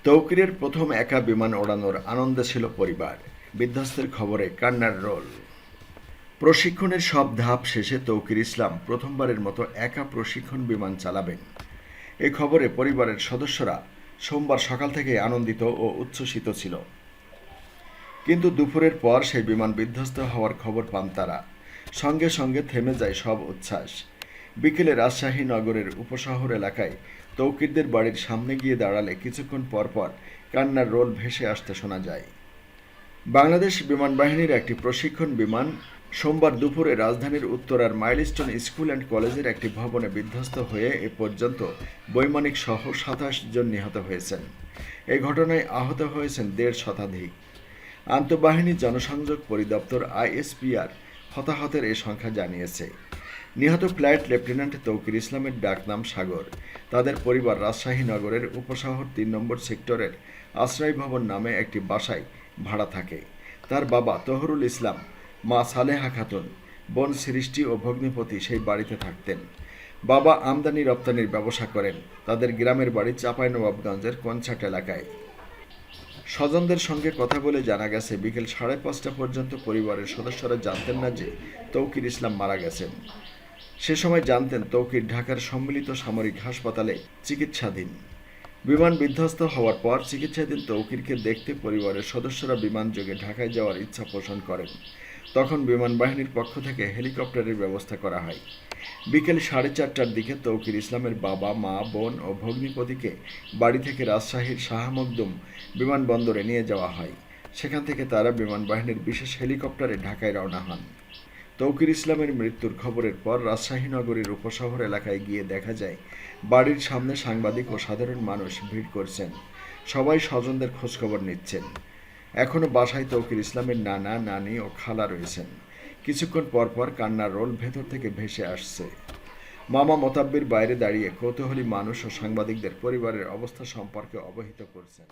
তৌকিরের প্রথম একা বিমান ওড়ানোর আনন্দে ছিল পরিবার। বিধ্বস্তের খবরে কান্নার রোল। প্রশিক্ষণের সব ধাপ শেষে তৌকির ইসলাম প্রথমবারের মতো একা প্রশিক্ষণ বিমান চালাবেন। এ খবরে পরিবারের সদস্যরা সোমবার সকাল থেকে আনন্দিত ও উচ্ছ্বসিত ছিল। কিন্তু দুপুরের পর সেই বিমান বিধ্বস্ত হওয়ার খবর পান তারা। সঙ্গে সঙ্গে থেমে যায় সব উচ্ছ্বাস। বিকেলে রাজশাহী নগরের উপশহর এলাকায় তৌকিরদের বাড়ির সামনে গিয়ে দাঁড়ালে কিছুক্ষণ পরপর কান্নার রোল ভেসে আসতে শোনা যায়। বাংলাদেশ বিমান বাহিনীর একটি প্রশিক্ষণ বিমান সোমবার দুপুরে রাজধানীর উত্তরার মাইলস্টোন স্কুল অ্যান্ড কলেজের একটি ভবনে বিধ্বস্ত হয়ে এ পর্যন্ত বৈমানিক সহ ২৭ জন নিহত হয়েছেন। এ ঘটনায় আহত হয়েছেন ১৫০ শতাধিক। আন্তঃবাহিনী জনসংযোগ পরিদপ্তর আইএসপিআর হতাহতের এ সংখ্যা জানিয়েছে। নিহত ফ্লাইট লেফটেন্যান্ট তৌকির ইসলামের ডাকনাম সাগর। তাদের পরিবার রাজশাহী নগরের উপশহর ৩ নম্বর সেক্টরের আশ্রয় ভবন নামে একটি বাসায় ভাড়া থাকে। তার বাবা তহরুল ইসলাম, মা সালেহা খাতুন, বোন সৃষ্টি ও ভগ্নিপতি সেই বাড়িতে থাকতেন। বাবা আমদানি রপ্তানির ব্যবসা করেন। তাদের গ্রামের বাড়ি চাঁপাইনবাবগঞ্জের কনছাট এলাকায়। স্বজনদের সঙ্গে কথা বলে জানা গেছে, বিকেল ৫:৩০ পর্যন্ত পরিবারের সদস্যরা জানতেন না যে তৌকির ইসলাম মারা গেছেন। সে সময় জানতেন তৌকির ঢাকার সম্মিলিত সামরিক হাসপাতালে চিকিৎসাধীন। বিমান বিধ্বস্ত হওয়ার পর চিকিৎসাধীন তৌকিরকে দেখতে পরিবারের সদস্যরা বিমানযোগে ঢাকায় যাওয়ার ইচ্ছা পোষণ করেন। তখন বিমান বাহিনীর পক্ষ থেকে হেলিকপ্টারের ব্যবস্থা করা হয়। বিকেল ৪:৩০টার দিকে তৌকির ইসলামের বাবা, মা, বোন ও ভগ্নিপতিকে বাড়ি থেকে রাজশাহীর শাহ মখদুম বিমানবন্দরে নিয়ে যাওয়া হয়। সেখান থেকে তারা বিমান বাহিনীর বিশেষ হেলিকপ্টারে ঢাকায় রওনা হন। তৌকির ইসলামের মৃত্যুর খবরের পর রাজশাহী নগরীর উপশহর এলাকায় গিয়ে দেখা যায়, বাড়ির সামনে সাংবাদিক ও সাধারণ মানুষ ভিড় করছেন। সবাই স্বজনদের খোঁজখবর নিচ্ছেন। এখনও বাসায় তৌকির ইসলামের নানা, নানি ও খালা রয়েছেন। কিছুক্ষণ পর পর কান্নার রোল ভেতর থেকে ভেসে আসছে। মামা মোতাব্বির বাইরে দাঁড়িয়ে কৌতূহলী মানুষ ও সাংবাদিকদের পরিবারের অবস্থা সম্পর্কে অবহিত করছেন।